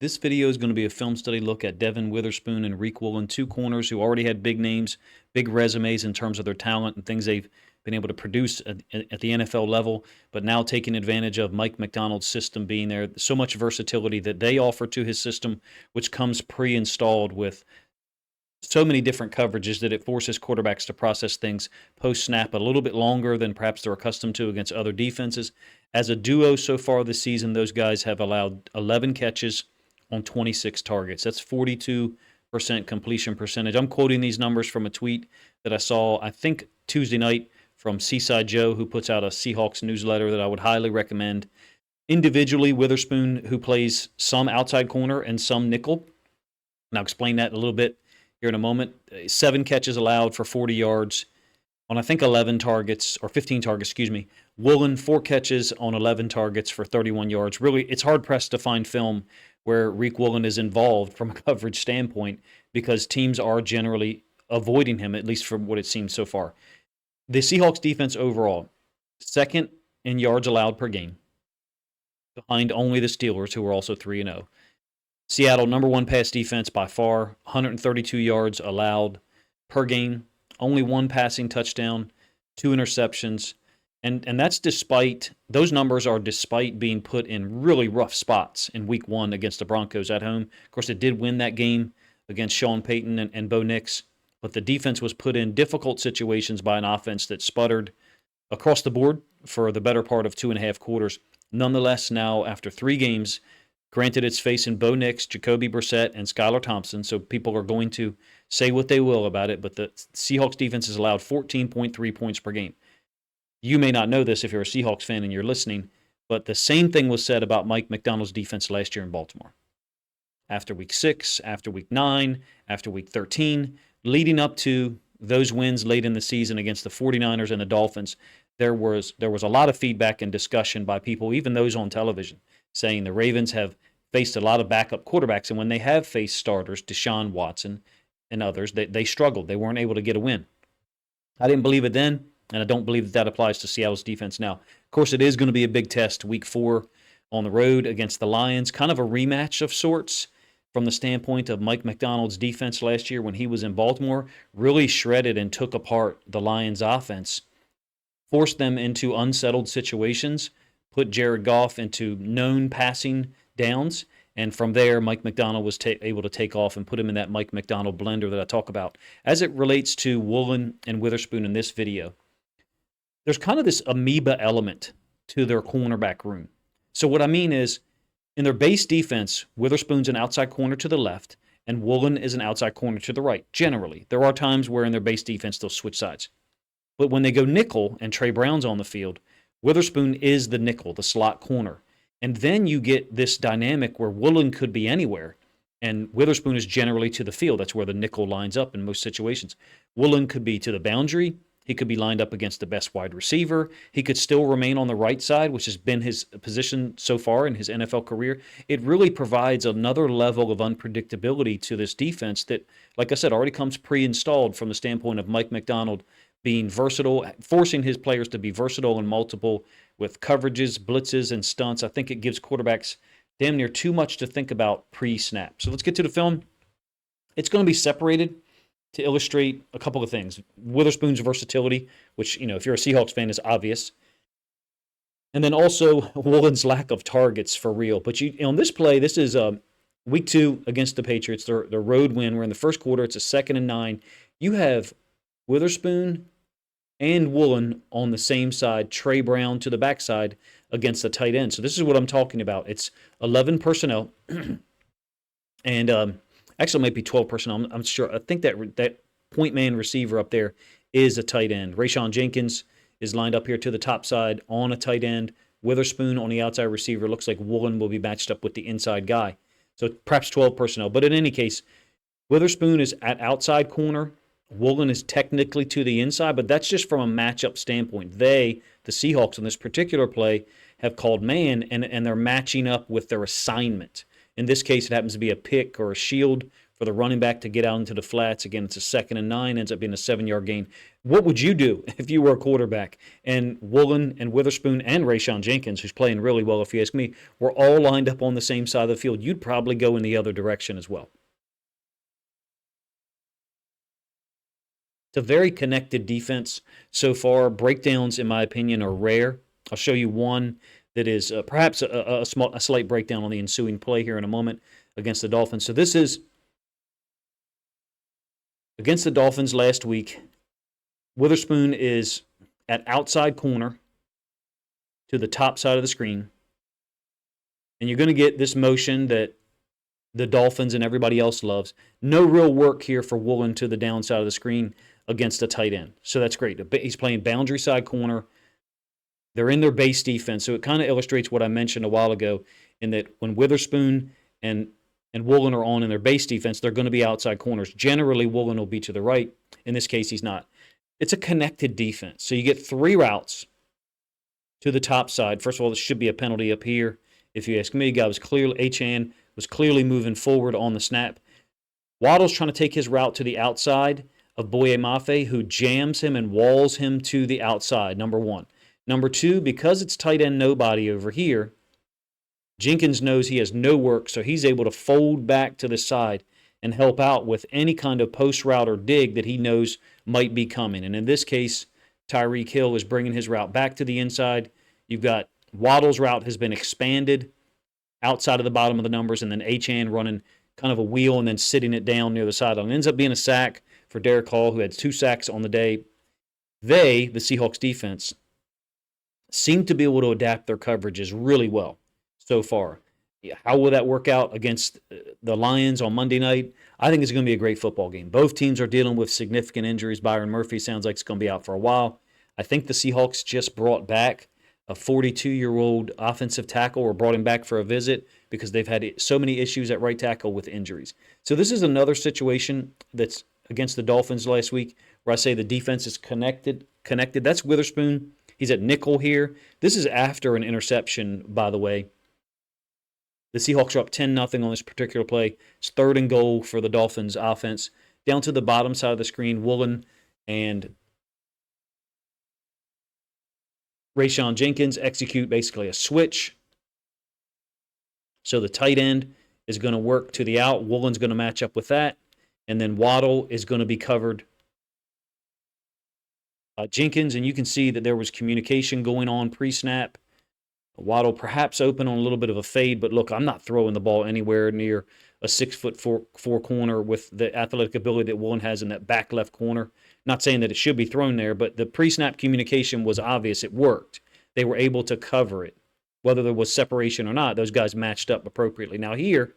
This video is going to be a film study look at Devon Witherspoon and Riq Woolen, two corners who already had big names, big resumes in terms of their talent and things they've been able to produce at the NFL level, but now taking advantage of Mike Macdonald's system being there. So much versatility that they offer to his system, which comes pre-installed with so many different coverages that it forces quarterbacks to process things post-snap a little bit longer than perhaps they're accustomed to against other defenses. As a duo so far this season, those guys have allowed 11 catches on 26 targets. That's 42% completion percentage. I'm quoting these numbers from a tweet that I saw, I think, Tuesday night from Seaside Joe, who puts out a Seahawks newsletter that I would highly recommend. Individually, Witherspoon, who plays some outside corner and some nickel. And I'll explain that a little bit here in a moment. 7 catches allowed for 40 yards on, I think, 11 targets, or 15 targets, excuse me. Woolen, 4 catches on 11 targets for 31 yards. Really, it's hard-pressed to find film where Riq Woolen is involved from a coverage standpoint because teams are generally avoiding him, at least from what it seems so far. The Seahawks defense overall, second in yards allowed per game, behind only the Steelers, who are also 3-0. Seattle, number one pass defense by far, 132 yards allowed per game, only 1 passing touchdown, 2 interceptions. And that's despite, those numbers are despite being put in really rough spots in week 1 against the Broncos at home. Of course, it did win that game against Sean Payton and Bo Nix, but the defense was put in difficult situations by an offense that sputtered across the board for the better part of 2.5 quarters. Nonetheless, now after 3 games, granted it's facing Bo Nix, Jacoby Brissett, and Skylar Thompson, so people are going to say what they will about it, but the Seahawks defense has allowed 14.3 points per game. You may not know this if you're a Seahawks fan and you're listening, but the same thing was said about Mike Macdonald's defense last year in Baltimore. After week 6, after week 9, after week 13, leading up to those wins late in the season against the 49ers and the Dolphins, there was a lot of feedback and discussion by people, even those on television, saying the Ravens have faced a lot of backup quarterbacks, and when they have faced starters, Deshaun Watson and others, they struggled. They weren't able to get a win. I didn't believe it then, and I don't believe that applies to Seattle's defense now. Of course, it is going to be a big test week 4 on the road against the Lions, kind of a rematch of sorts from the standpoint of Mike Macdonald's defense last year when he was in Baltimore, really shredded and took apart the Lions' offense, forced them into unsettled situations, put Jared Goff into known passing downs, and from there, Mike Macdonald was able to take off and put him in that Mike Macdonald blender that I talk about. As it relates to Woolen and Witherspoon in this video, there's kind of this amoeba element to their cornerback room. So what I mean is, in their base defense, Witherspoon's an outside corner to the left, and Woolen is an outside corner to the right, generally. There are times where in their base defense they'll switch sides. But when they go nickel and Trey Brown's on the field, Witherspoon is the nickel, the slot corner. And then you get this dynamic where Woolen could be anywhere, and Witherspoon is generally to the field. That's where the nickel lines up in most situations. Woolen could be to the boundary. He could be lined up against the best wide receiver. He could still remain on the right side, which has been his position so far in his NFL career. It really provides another level of unpredictability to this defense that, like I said, already comes pre-installed from the standpoint of Mike Macdonald being versatile, forcing his players to be versatile and multiple with coverages, blitzes, and stunts. I think it gives quarterbacks damn near too much to think about pre-snap. So let's get to the film. It's going to be separated to illustrate a couple of things. Witherspoon's versatility, which, if you're a Seahawks fan, is obvious. And then also Woolen's lack of targets for real. But on this play, this is week 2 against the Patriots, their road win. We're in the first quarter. It's a 2nd and 9. You have Witherspoon and Woolen on the same side, Trey Brown to the backside against the tight end. So this is what I'm talking about. It's 11 personnel, and actually, it might be 12 personnel. I'm sure. I think that point man receiver up there is a tight end. Rayshon Jenkins is lined up here to the top side on a tight end. Witherspoon on the outside receiver. Looks like Woolen will be matched up with the inside guy. So perhaps 12 personnel. But in any case, Witherspoon is at outside corner. Woolen is technically to the inside, but that's just from a matchup standpoint. The Seahawks in this particular play, have called man, and they're matching up with their assignment. In this case, it happens to be a pick or a shield for the running back to get out into the flats. Again, it's a 2nd and 9, ends up being a 7-yard gain. What would you do if you were a quarterback and Woolen and Witherspoon and Rayshawn Jenkins, who's playing really well if you ask me, were all lined up on the same side of the field? You'd probably go in the other direction as well. It's a very connected defense so far. Breakdowns, in my opinion, are rare. I'll show you one that is perhaps a slight breakdown on the ensuing play here in a moment against the Dolphins. So this is against the Dolphins last week. Witherspoon is at outside corner to the top side of the screen. And you're going to get this motion that the Dolphins and everybody else loves. No real work here for Woolen to the downside of the screen against a tight end. So that's great. He's playing boundary side corner. They're in their base defense. So it kind of illustrates what I mentioned a while ago in that when Witherspoon and Woolen are on in their base defense, they're going to be outside corners. Generally, Woolen will be to the right. In this case, he's not. It's a connected defense. So you get 3 routes to the top side. First of all, this should be a penalty up here. If you ask me, guy was clearly, Achane was clearly moving forward on the snap. Waddle's trying to take his route to the outside of Boye Mafe, who jams him and walls him to the outside, number 1. Number 2, because it's tight end nobody over here, Jenkins knows he has no work, so he's able to fold back to the side and help out with any kind of post route or dig that he knows might be coming. And in this case, Tyreek Hill is bringing his route back to the inside. You've got Waddle's route has been expanded outside of the bottom of the numbers, and then Achane running kind of a wheel and then sitting it down near the sideline. It ends up being a sack for Derek Hall, who had 2 sacks on the day. They, the Seahawks defense, seem to be able to adapt their coverages really well so far. How will that work out against the Lions on Monday night? I think it's going to be a great football game. Both teams are dealing with significant injuries. Byron Murphy sounds like it's going to be out for a while. I think the Seahawks just brought back a 42-year-old offensive tackle, or brought him back for a visit because they've had so many issues at right tackle with injuries. So this is another situation that's against the Dolphins last week where I say the defense is connected. That's Witherspoon. He's at nickel here. This is after an interception, by the way. The Seahawks are up 10-0 on this particular play. It's 3rd and goal for the Dolphins offense. Down to the bottom side of the screen, Woolen and Rayshawn Jenkins execute basically a switch. So the tight end is going to work to the out. Woolen's going to match up with that. And then Waddle is going to be covered by Jenkins. And you can see that there was communication going on pre-snap. Waddle perhaps open on a little bit of a fade, but look, I'm not throwing the ball anywhere near a 6'4" corner with the athletic ability that Woolen has in that back left corner. Not saying that it should be thrown there, but the pre-snap communication was obvious. It worked. They were able to cover it. Whether there was separation or not, those guys matched up appropriately. Now here,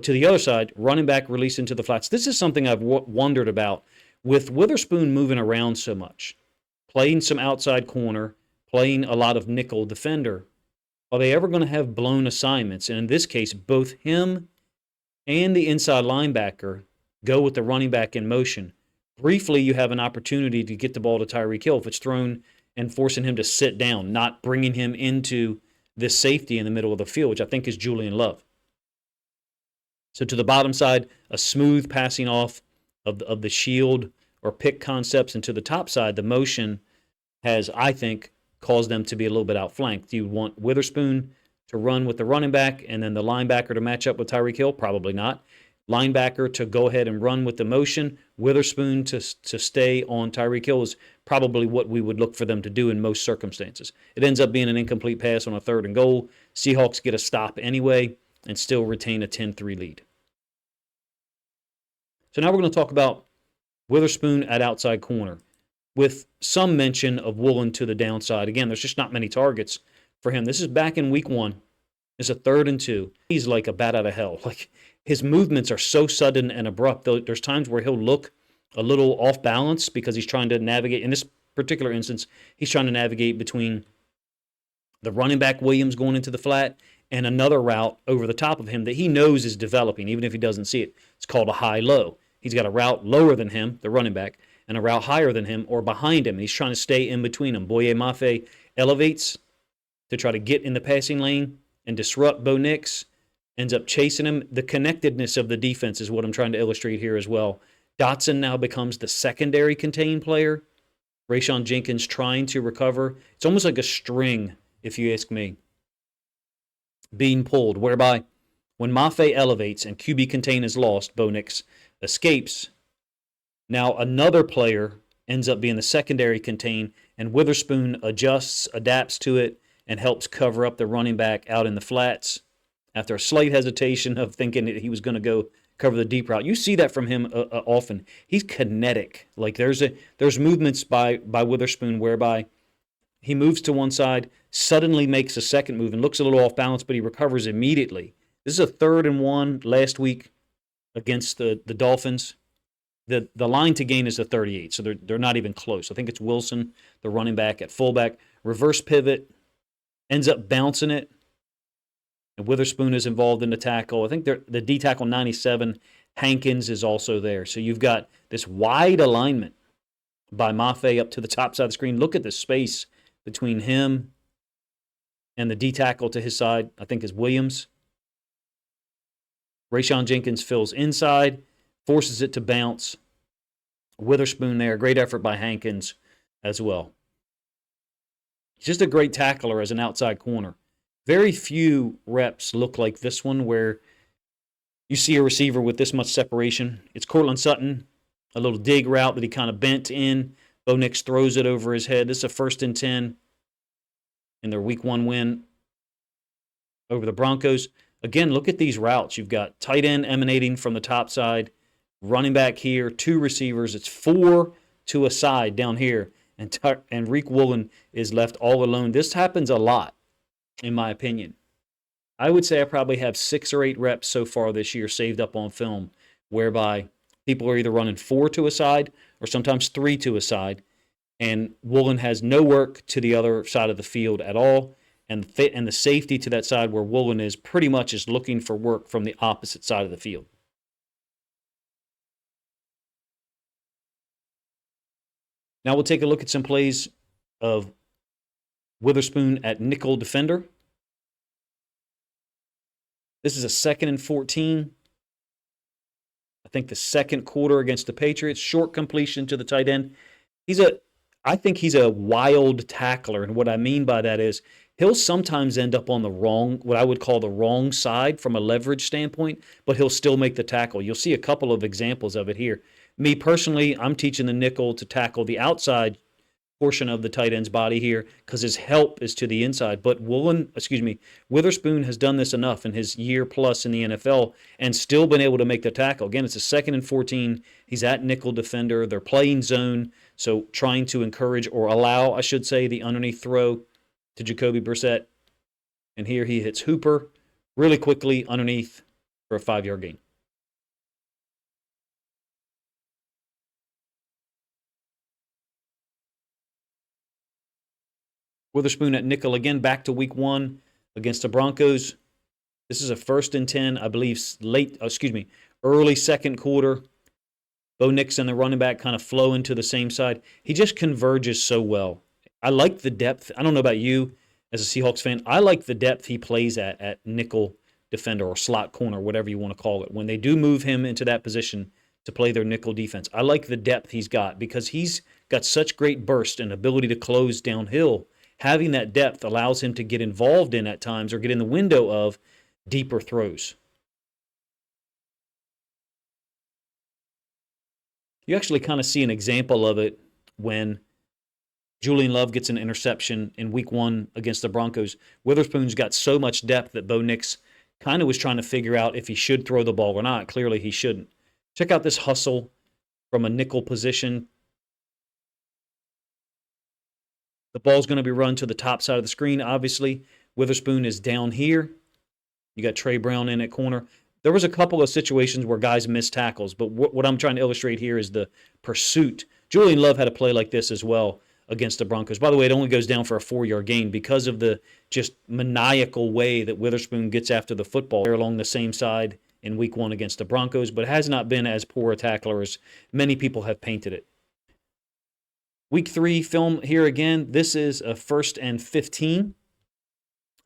to the other side, running back release into the flats. This is something I've wondered about with Witherspoon moving around so much, playing some outside corner, playing a lot of nickel defender. Are they ever going to have blown assignments? And in this case, both him and the inside linebacker go with the running back in motion. Briefly, you have an opportunity to get the ball to Tyreek Hill if it's thrown and forcing him to sit down, not bringing him into this safety in the middle of the field, which I think is Julian Love. So to the bottom side, a smooth passing off of the shield or pick concepts, and to the top side, the motion has, I think, caused them to be a little bit outflanked. You want Witherspoon to run with the running back and then the linebacker to match up with Tyreek Hill? Probably not. Linebacker to go ahead and run with the motion. Witherspoon to stay on Tyreek Hill is probably what we would look for them to do in most circumstances. It ends up being an incomplete pass on a 3rd and goal. Seahawks get a stop anyway and still retain a 10-3 lead. So now we're going to talk about Witherspoon at outside corner, with some mention of Woolen to the downside. Again, there's just not many targets for him. This is back in week 1. It's a 3rd and 2. He's like a bat out of hell. Like, his movements are so sudden and abrupt. There's times where he'll look a little off balance because he's trying to navigate. In this particular instance, he's trying to navigate between the running back Williams going into the flat and another route over the top of him that he knows is developing, even if he doesn't see it. It's called a high-low. He's got a route lower than him, the running back, and a route higher than him or behind him. He's trying to stay in between them. Boye Mafe elevates to try to get in the passing lane and disrupt Bo Nix. ends up chasing him. The connectedness of the defense is what I'm trying to illustrate here as well. Dotson now becomes the secondary contained player. Rayshawn Jenkins trying to recover. It's almost like a string, if you ask me, being pulled, whereby when Mafe elevates and QB contain is lost, Bo Nix escapes. Now another player ends up being the secondary contain, and Witherspoon adjusts, adapts to it, and helps cover up the running back out in the flats after a slight hesitation of thinking that he was going to go cover the deep route. You see that from him often. He's kinetic. Like there's movements by Witherspoon whereby he moves to one side, suddenly makes a second move and looks a little off balance, but he recovers immediately. This is a 3rd and 1 last week against the Dolphins. The line to gain is the 38, so they're not even close. I think it's Wilson, the running back, at fullback. Reverse pivot, ends up bouncing it, and Witherspoon is involved in the tackle. I think the D tackle 97, Hankins, is also there. So you've got this wide alignment by Mafe up to the top side of the screen. Look at the space between him and the D tackle to his side, I think is Williams. Rayshawn Jenkins fills inside, forces it to bounce. Witherspoon there, great effort by Hankins as well. He's just a great tackler as an outside corner. Very few reps look like this one where you see a receiver with this much separation. It's Cortland Sutton, a little dig route that he kind of bent in. Bo Nix throws it over his head. This is a 1st and 10 in their Week 1 win over the Broncos. Again, look at these routes. You've got tight end emanating from the top side, running back here, 2 receivers. It's 4 to a side down here, and Riq Woolen is left all alone. This happens a lot, in my opinion. I would say I probably have 6 or 8 reps so far this year saved up on film, whereby people are either running 4 to a side or sometimes 3 to a side, and Woolen has no work to the other side of the field at all, and the safety to that side where Woolen is pretty much is looking for work from the opposite side of the field. Now we'll take a look at some plays of Witherspoon at nickel defender. This is a 2nd and 14. I think the second quarter against the Patriots. Short completion to the tight end. I think he's a wild tackler, and what I mean by that is he'll sometimes end up on the wrong, what I would call the wrong side from a leverage standpoint, but he'll still make the tackle. You'll see a couple of examples of it here. Me personally, I'm teaching the nickel to tackle the outside portion of the tight end's body here because his help is to the inside. But Witherspoon has done this enough in his year plus in the NFL and still been able to make the tackle. Again, it's a 2nd and 14. He's at nickel defender. They're playing zone, so trying to encourage or allow, I should say, the underneath throw to Jacoby Brissett. And here he hits Hooper really quickly underneath for a 5-yard gain. Witherspoon at nickel again, back to Week 1 against the Broncos. This is a 1st and 10, I believe, early second quarter. Bo Nix and the running back kind of flow into the same side. He just converges so well. I like the depth. I don't know about you as a Seahawks fan. I like the depth he plays at nickel defender or slot corner, whatever you want to call it. When they do move him into that position to play their nickel defense, I like the depth he's got because he's got such great burst and ability to close downhill. Having that depth allows him to get involved in at times or get in the window of deeper throws. You actually kind of see an example of it when Julian Love gets an interception in Week 1 against the Broncos. Witherspoon's got so much depth that Bo Nix kind of was trying to figure out if he should throw the ball or not. Clearly he shouldn't. Check out this hustle from a nickel position. The ball's going to be run to the top side of the screen, obviously. Witherspoon is down here. You got Trey Brown in at corner. There was a couple of situations where guys missed tackles, but what I'm trying to illustrate here is the pursuit. Julian Love had a play like this as well against the Broncos. By the way, it only goes down for a 4-yard gain because of the just maniacal way that Witherspoon gets after the football. They're along the same side in Week 1 against the Broncos, but has not been as poor a tackler as many people have painted it. Week 3 film here again. This is a 1st and 15.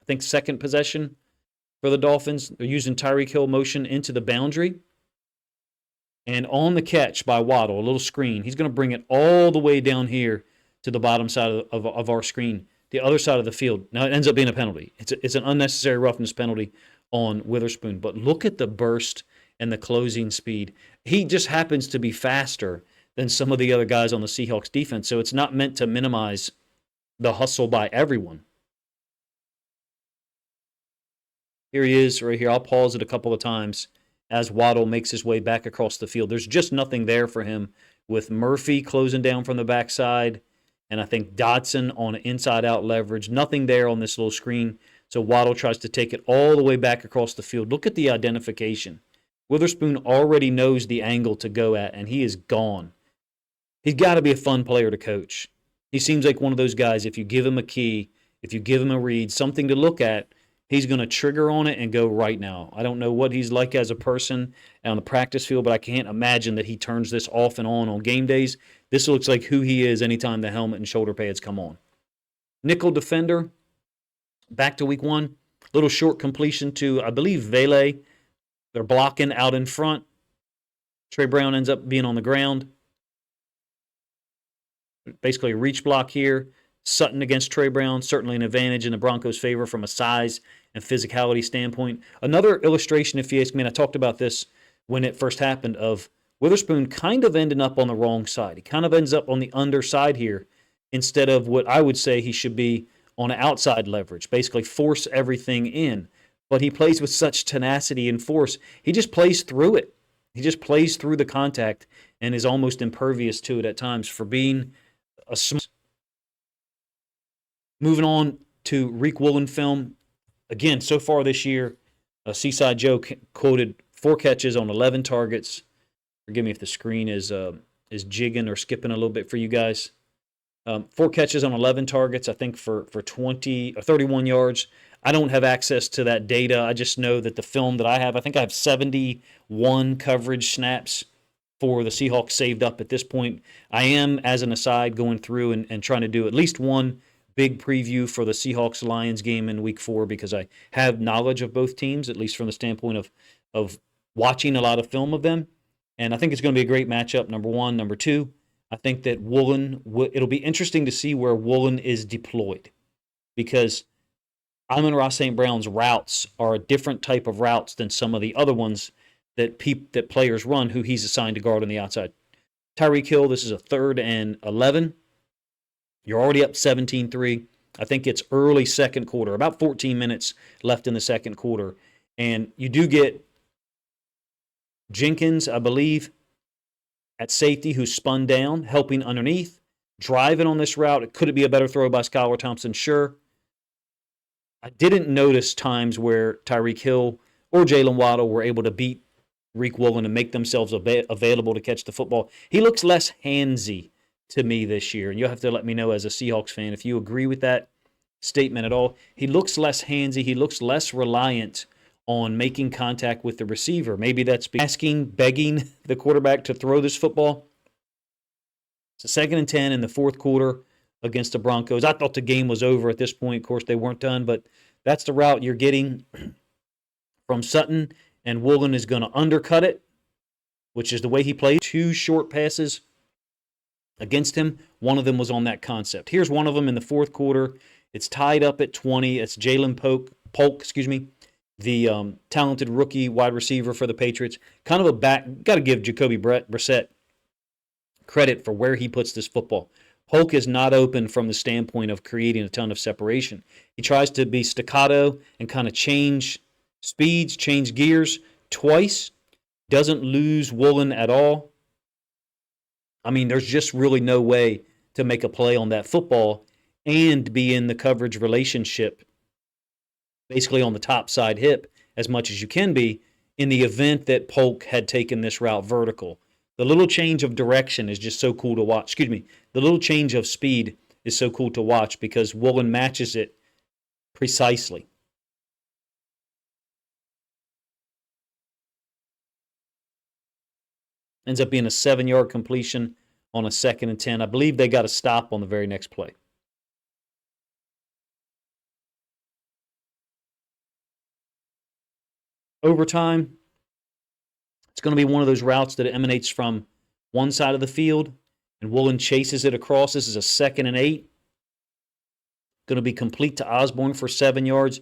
I think second possession. for the Dolphins. They're using Tyreek Hill motion into the boundary. And on the catch by Waddle, a little screen, he's going to bring it all the way down here to the bottom side of our screen, the other side of the field. Now, it ends up being a penalty. It's an unnecessary roughness penalty on Witherspoon. But look at the burst and the closing speed. He just happens to be faster than some of the other guys on the Seahawks defense. So it's not meant to minimize the hustle by everyone. Here he is right here. I'll pause it a couple of times as Waddle makes his way back across the field. There's just nothing there for him with Murphy closing down from the backside, and I think Dotson on inside-out leverage. Nothing there on this little screen, so Waddle tries to take it all the way back across the field. Look at the identification. Witherspoon already knows the angle to go at, and he is gone. He's got to be a fun player to coach. He seems like one of those guys, if you give him a key, if you give him a read, something to look at, he's going to trigger on it and go right now. I don't know what he's like as a person on the practice field, but I can't imagine that he turns this off and on game days. This looks like who he is anytime the helmet and shoulder pads come on. Nickel defender, back to week one. Little short completion to, I believe, Vele. They're blocking out in front. Trey Brown ends up being on the ground. Basically a reach block here. Sutton against Trey Brown, certainly an advantage in the Broncos' favor from a size and physicality standpoint. Another illustration, if you ask me, and I talked about this when it first happened, of Witherspoon kind of ending up on the wrong side. He kind of ends up on the underside here instead of what I would say he should be on an outside leverage, basically force everything in. But he plays with such tenacity and force. He just plays through it. He just plays through the contact and is almost impervious to it at times for being a smart. Moving on to Riq Woolen film. Again, so far this year, Seaside Joe quoted 4 catches on 11 targets. Forgive me if the screen is jigging or skipping a little bit for you guys. 4 catches on 11 targets, I think, for 20 or 31 yards. I don't have access to that data. I just know that the film that I have, I think I have 71 coverage snaps for the Seahawks saved up at this point. I am, as an aside, going through and trying to do at least one big preview for the Seahawks-Lions game in Week 4 because I have knowledge of both teams, at least from the standpoint of watching a lot of film of them. And I think it's going to be a great matchup, number one. Number two, I think that Woolen, it'll be interesting to see where Woolen is deployed because Amon-Ra St. Brown's routes are a different type of routes than some of the other ones that players run who he's assigned to guard on the outside. Tyreek Hill, this is a 3rd and 11. You're already up 17-3. I think it's early second quarter, about 14 minutes left in the second quarter. And you do get Jenkins, I believe, at safety, who's spun down, helping underneath, driving on this route. Could it be a better throw by Skylar Thompson? Sure. I didn't notice times where Tyreek Hill or Jalen Waddle were able to beat Riq Woolen and make themselves available to catch the football. He looks less handsy to me this year, and you'll have to let me know as a Seahawks fan if you agree with that statement at all. He looks less handsy. He looks less reliant on making contact with the receiver. Maybe that's begging the quarterback to throw this football. It's a 2nd and 10 in the 4th quarter against the Broncos. I thought the game was over at this point. Of course, they weren't done, but that's the route you're getting from Sutton, and Woolen is going to undercut it, which is the way he plays. 2 short passes against him. One of them was on that concept. Here's one of them in the 4th quarter. It's tied up at 20. It's Jalen Polk, the talented rookie wide receiver for the Patriots. Kind of a back. Got to give Jacoby Brissett credit for where he puts this football. Polk is not open from the standpoint of creating a ton of separation. He tries to be staccato and kind of change speeds, change gears twice. Doesn't lose Woolen at all. I mean, there's just really no way to make a play on that football and be in the coverage relationship, basically on the top side hip as much as you can be in the event that Polk had taken this route vertical. The little change of direction is just so cool to watch. The little change of speed is so cool to watch because Woolen matches it precisely. Ends up being a 7-yard completion on a 2nd and 10. I believe they got a stop on the very next play. overtime, it's going to be one of those routes that emanates from one side of the field, and Woolen chases it across. This is a 2nd and 8. Going to be complete to Osborne for 7 yards.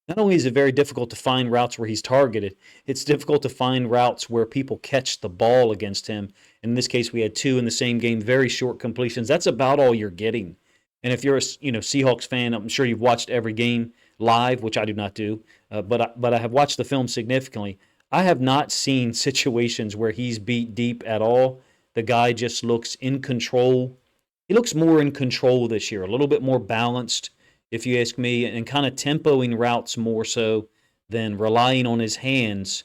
Not only is it very difficult to find routes where he's targeted, it's difficult to find routes where people catch the ball against him. In this case, we had 2 in the same game, very short completions. That's about all you're getting. And if you're a Seahawks fan, I'm sure you've watched every game live, which I do not do, but I have watched the film significantly. I have not seen situations where he's beat deep at all. The guy just looks in control. He looks more in control this year, a little bit more balanced, if you ask me, and kind of tempoing routes more so than relying on his hands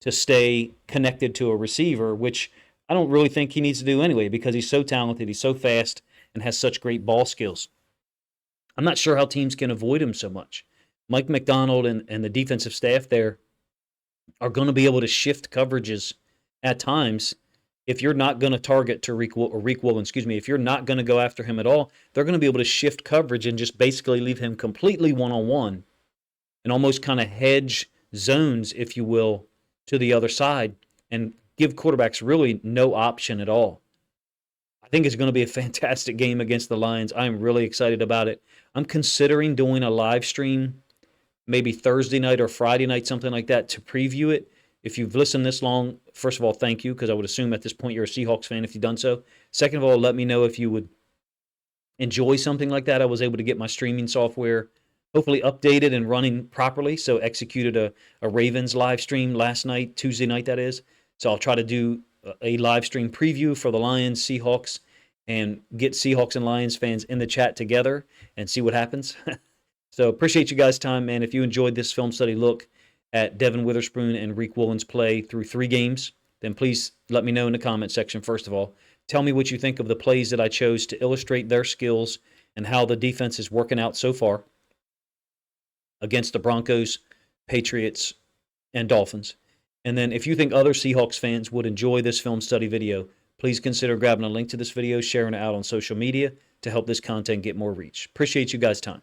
to stay connected to a receiver, which I don't really think he needs to do anyway because he's so talented, he's so fast, and has such great ball skills. I'm not sure how teams can avoid him so much. Mike McDonald and the defensive staff there are going to be able to shift coverages at times. If you're not going to target to Riq Woolen, if you're not going to go after him at all, they're going to be able to shift coverage and just basically leave him completely one-on-one and almost kind of hedge zones, if you will, to the other side and give quarterbacks really no option at all. I think it's going to be a fantastic game against the Lions. I'm really excited about it. I'm considering doing a live stream maybe Thursday night or Friday night, something like that, to preview it. If you've listened this long, first of all, thank you, because I would assume at this point you're a Seahawks fan if you've done so. Second of all, let me know if you would enjoy something like that. I was able to get my streaming software hopefully updated and running properly, so executed a Ravens live stream last night, Tuesday night that is. So I'll try to do a live stream preview for the Lions, Seahawks, and get Seahawks and Lions fans in the chat together and see what happens. So appreciate you guys' time, man. If you enjoyed this film study look at Devon Witherspoon and Riq Woolen's play through 3 games, then please let me know in the comment section, first of all. Tell me what you think of the plays that I chose to illustrate their skills and how the defense is working out so far against the Broncos, Patriots, and Dolphins. And then if you think other Seahawks fans would enjoy this film study video, please consider grabbing a link to this video, sharing it out on social media to help this content get more reach. Appreciate you guys' time.